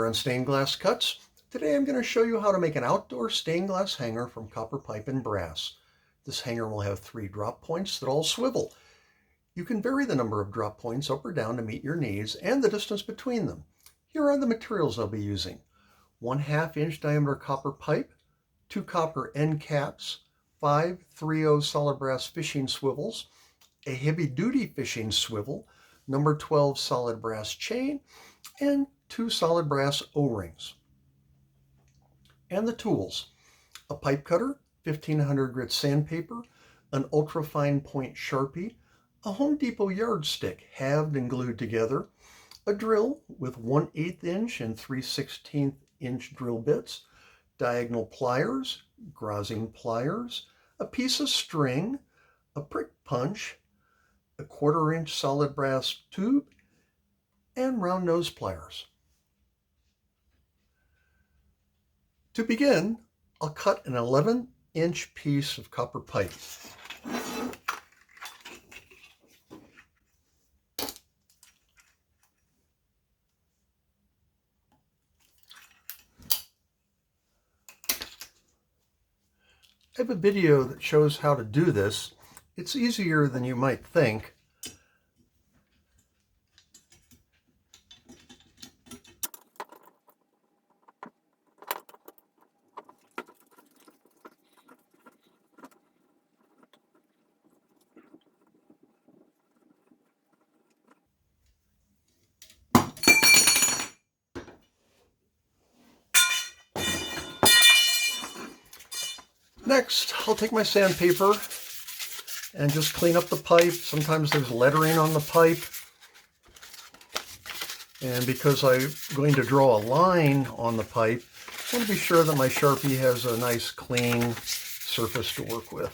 here on Stained Glass Cuts. Today I'm going to show you how to make an outdoor stained glass hanger from copper pipe and brass. This hanger will have 3 drop points that all swivel. You can vary the number of drop points up or down to meet your needs and the distance between them. Here are the materials I'll be using. 1/2 inch diameter copper pipe, 2 copper end caps, 5 3/0 solid brass fishing swivels, a heavy duty fishing swivel, number 12 solid brass chain, and 2 solid brass O-rings. And the tools: a pipe cutter, 1500 grit sandpaper, an ultra-fine point Sharpie, a Home Depot yardstick halved and glued together, a drill with 1/8 inch and 3/16 inch drill bits, diagonal pliers, grazing pliers, a piece of string, a prick punch, a 1/4 inch solid brass tube, and round nose pliers. To begin, I'll cut an 11-inch piece of copper pipe. I have a video that shows how to do this. It's easier than you might think. Next, I'll take my sandpaper and just clean up the pipe. Sometimes there's lettering on the pipe. And because I'm going to draw a line on the pipe, I want to be sure that my Sharpie has a nice clean surface to work with.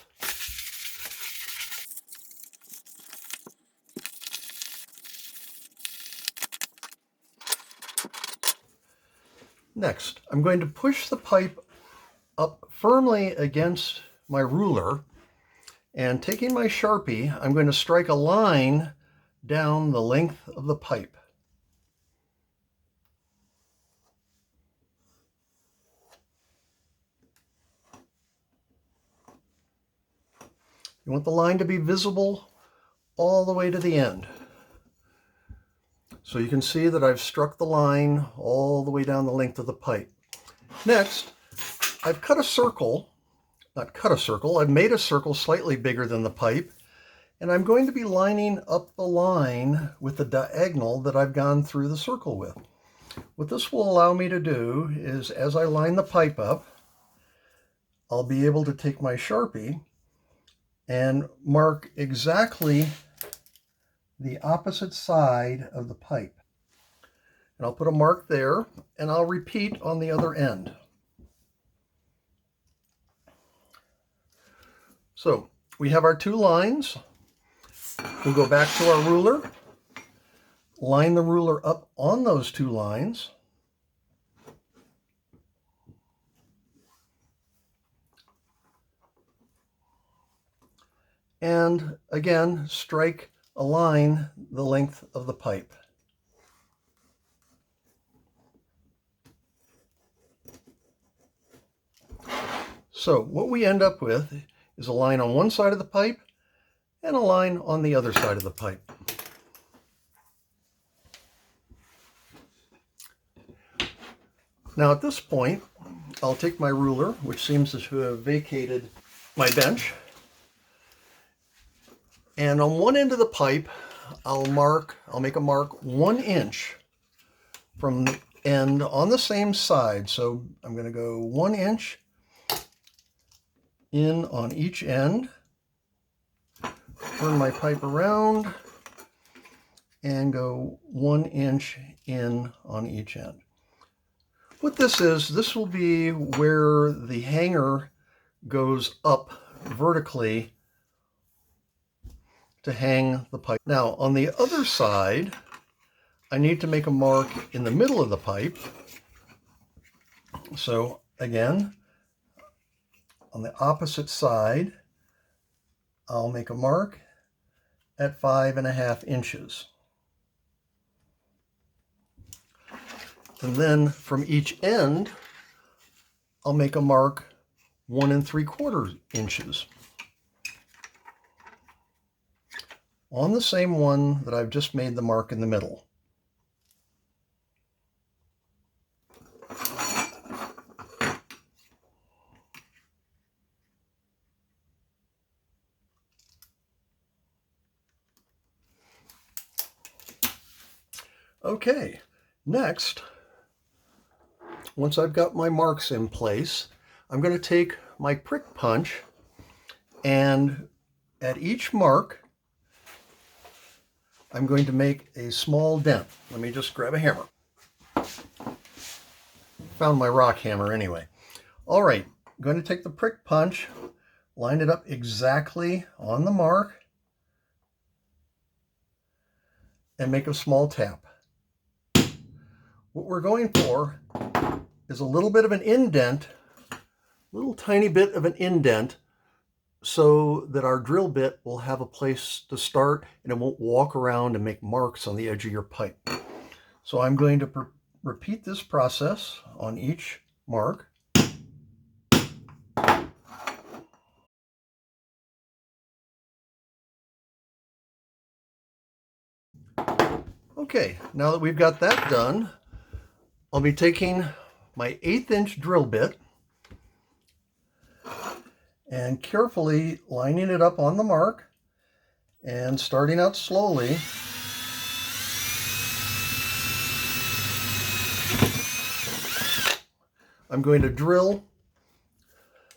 Next, I'm going to push the pipe up firmly against my ruler, and taking my Sharpie, I'm going to strike a line down the length of the pipe. You want the line to be visible all the way to the end. So you can see that I've struck the line all the way down the length of the pipe. Next, I've cut a circle, I've made a circle slightly bigger than the pipe, and I'm going to be lining up the line with the diagonal that I've gone through the circle with. What this will allow me to do is, as I line the pipe up, I'll be able to take my Sharpie and mark exactly the opposite side of the pipe. And I'll put a mark there, and I'll repeat on the other end. So we have our 2 lines. We'll go back to our ruler, line the ruler up on those 2 lines, and again strike a line the length of the pipe. So what we end up with is a line on one side of the pipe and a line on the other side of the pipe. Now at this point, I'll take my ruler, which seems to have vacated my bench, and on one end of the pipe, I'll make a mark 1 inch from the end on the same side. So I'm going to go 1 inch in on each end, turn my pipe around, and go 1 inch in on each end. What this will be where the hanger goes up vertically to hang the pipe. Now on the other side, I need to make a mark in the middle of the pipe. So again, on the opposite side, I'll make a mark at 5.5 inches. And then from each end, I'll make a mark 1 3/4 inches on the same one that I've just made the mark in the middle. Okay, next, once I've got my marks in place, I'm going to take my prick punch, and at each mark, I'm going to make a small dent. Let me just grab a hammer. Found my rock hammer anyway. All right, I'm going to take the prick punch, line it up exactly on the mark, and make a small tap. What we're going for is a little bit of an indent, little tiny bit of an indent, so that our drill bit will have a place to start and it won't walk around and make marks on the edge of your pipe. So I'm going to repeat this process on each mark. Okay, now that we've got that done, I'll be taking my 1/8 inch drill bit and carefully lining it up on the mark and starting out slowly. I'm going to drill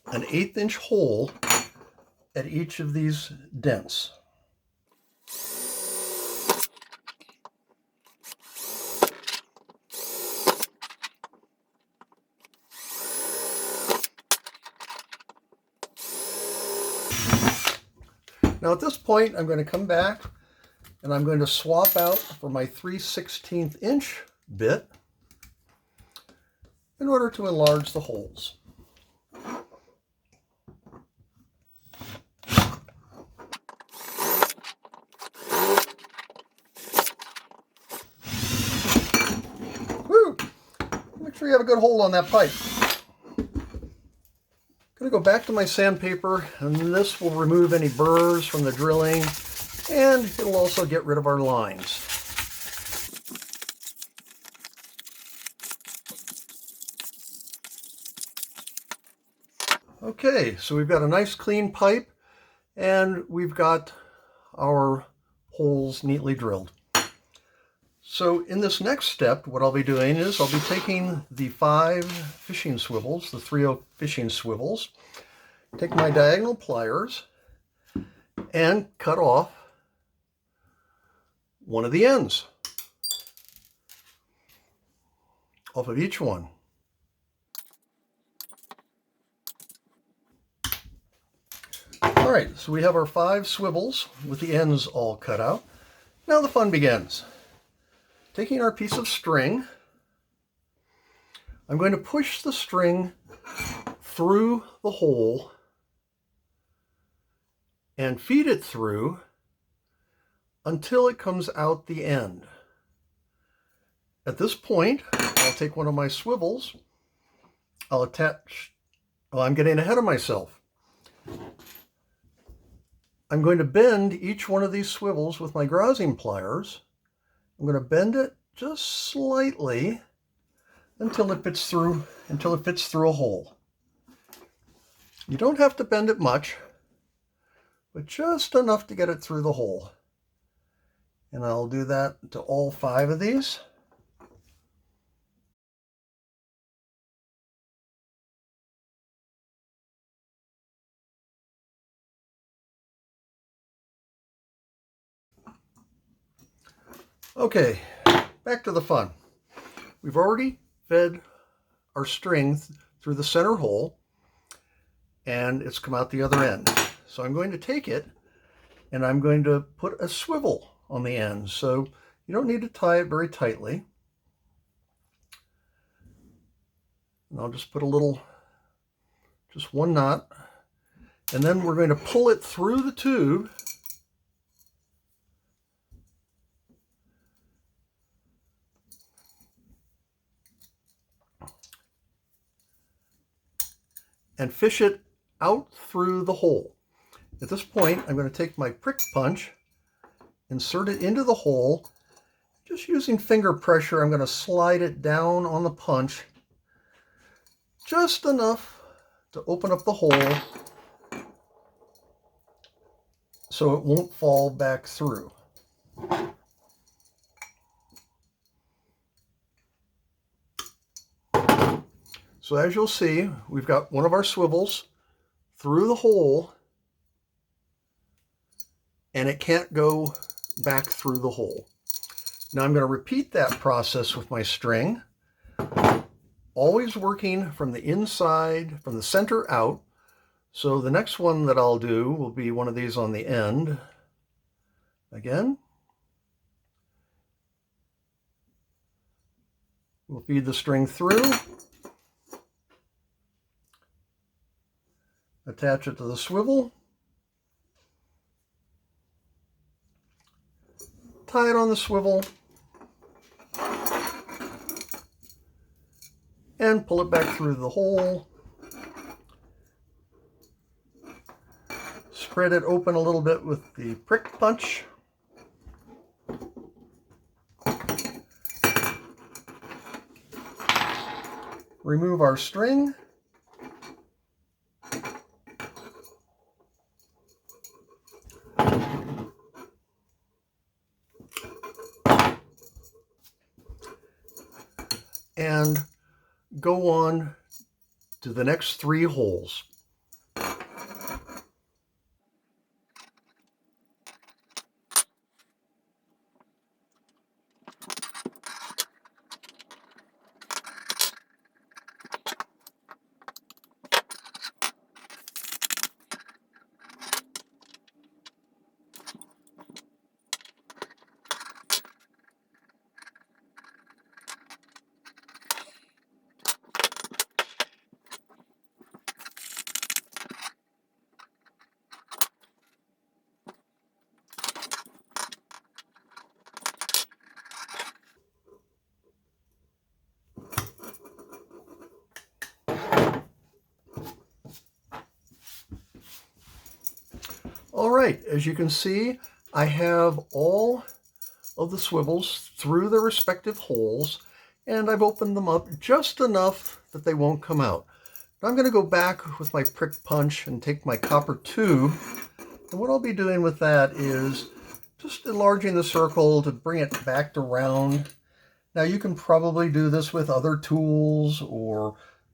an 1/8 inch hole at each of these dents. Now at this point, I'm going to come back and I'm going to swap out for my 3/16 inch bit in order to enlarge the holes. Woo! Make sure you have a good hold on that pipe. I'm going to go back to my sandpaper, and this will remove any burrs from the drilling, and it'll also get rid of our lines. Okay, so we've got a nice clean pipe, and we've got our holes neatly drilled. So in this next step, what I'll be doing is I'll be taking the 5 fishing swivels, the 3/0 fishing swivels, take my diagonal pliers, and cut off one of the ends off of each one. All right, so we have our 5 swivels with the ends all cut out. Now the fun begins. Taking our piece of string, I'm going to push the string through the hole and feed it through until it comes out the end. At this point, I'll take one of my swivels, I'll attach, I'm getting ahead of myself. I'm going to bend each one of these swivels with my grazing pliers. I'm going to bend it just slightly until it fits through a hole. You don't have to bend it much, but just enough to get it through the hole. And I'll do that to all 5 of these. Okay, back to the fun. We've already fed our string through the center hole, and it's come out the other end. So I'm going to take it, and I'm going to put a swivel on the end. So you don't need to tie it very tightly. And I'll just put just one knot, and then we're going to pull it through the tube. and fish it out through the hole. At this point, I'm going to take my prick punch, insert it into the hole. Just using finger pressure, I'm going to slide it down on the punch just enough to open up the hole so it won't fall back through. So as you'll see, we've got one of our swivels through the hole, and it can't go back through the hole. Now I'm going to repeat that process with my string, always working from the inside, from the center out. So the next one that I'll do will be one of these on the end. Again, we'll feed the string through, attach it to the swivel, tie it on the swivel, and pull it back through the hole. Spread it open a little bit with the prick punch. Remove our string. And go on to the next 3 holes. All right, as you can see, I have all of the swivels through their respective holes, and I've opened them up just enough that they won't come out. Now I'm going to go back with my prick punch and take my copper tube, and what I'll be doing with that is just enlarging the circle to bring it back to round. Now you can probably do this with other tools,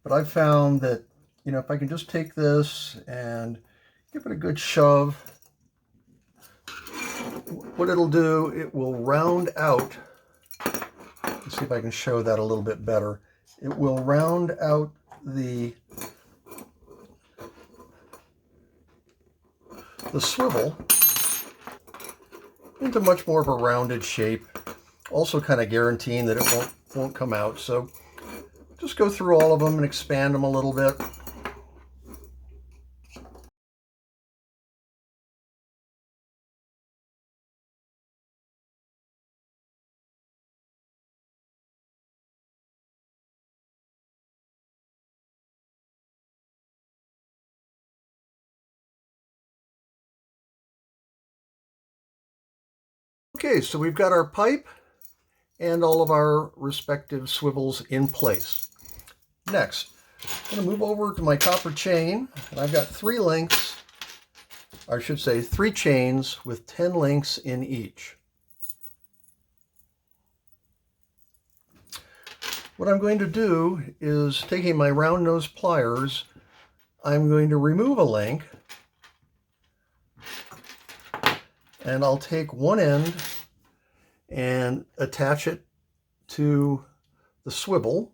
but I've found that, if I can just take this and give it a good shove, what it'll do, it will round out. Let's see if I can show that a little bit better. It will round out the swivel into much more of a rounded shape, also kind of guaranteeing that it won't come out. So just go through all of them and expand them a little bit. Okay, so we've got our pipe and all of our respective swivels in place. Next, I'm going to move over to my copper chain, and I've got 3 links, or I should say 3 chains with 10 links in each. What I'm going to do is, taking my round nose pliers, I'm going to remove a link, and I'll take one end and attach it to the swivel,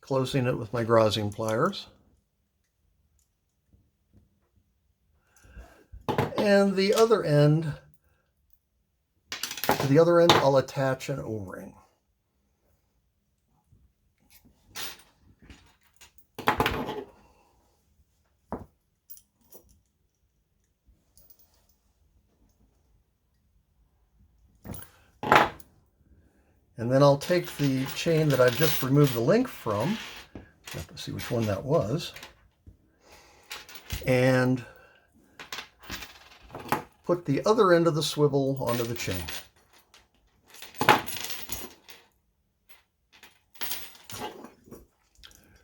closing it with my grazing pliers. And the other end, to the other end, I'll attach an O-ring. And then I'll take the chain that I've just removed the link from, I have to see which one that was, and put the other end of the swivel onto the chain.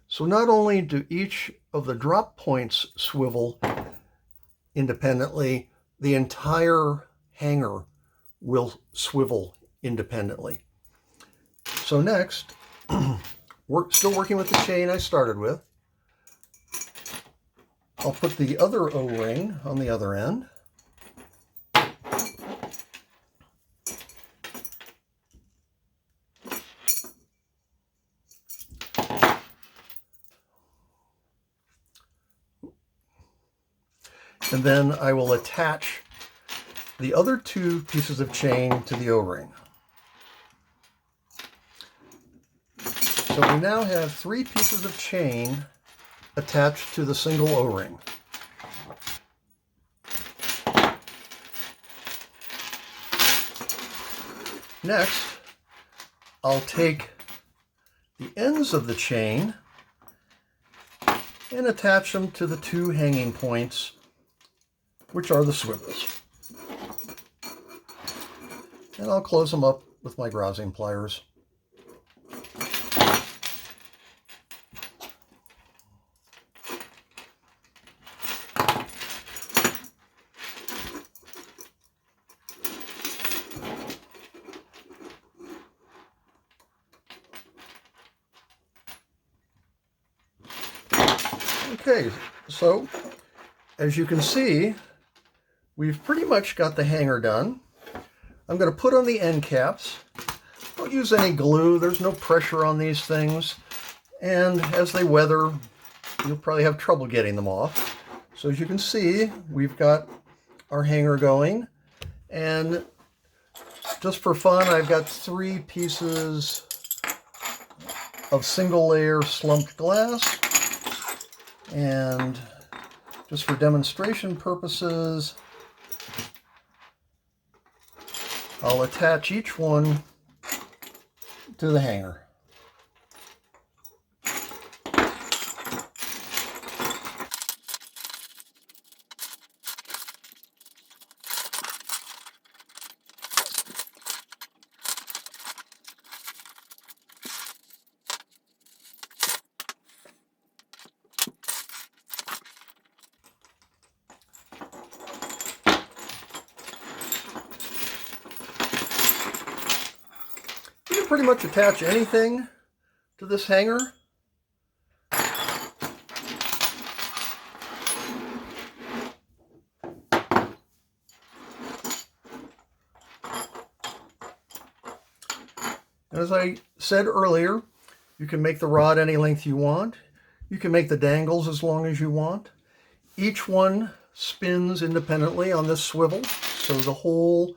So not only do each of the drop points swivel independently, the entire hanger will swivel independently. So next, still working with the chain I started with, I'll put the other O-ring on the other end. And then I will attach the other two pieces of chain to the O-ring. So we now have 3 pieces of chain attached to the single O-ring. Next, I'll take the ends of the chain and attach them to the 2 hanging points, which are the swivels. And I'll close them up with my grousing pliers. Okay, so as you can see, we've pretty much got the hanger done. I'm going to put on the end caps. Don't use any glue. There's no pressure on these things. And as they weather, you'll probably have trouble getting them off. So as you can see, we've got our hanger going. And just for fun, I've got 3 pieces of single layer slumped glass. And just for demonstration purposes, I'll attach each one to the hanger. You can pretty much attach anything to this hanger. As I said earlier, you can make the rod any length you want. You can make the dangles as long as you want. Each one spins independently on this swivel, so the whole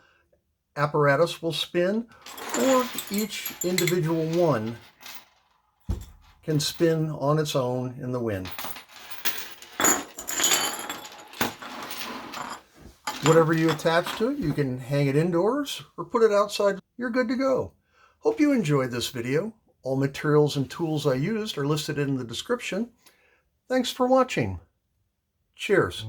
apparatus will spin, or each individual one can spin on its own in the wind. Whatever you attach to it, you can hang it indoors or put it outside. You're good to go. Hope you enjoyed this video. All materials and tools I used are listed in the description. Thanks for watching. Cheers.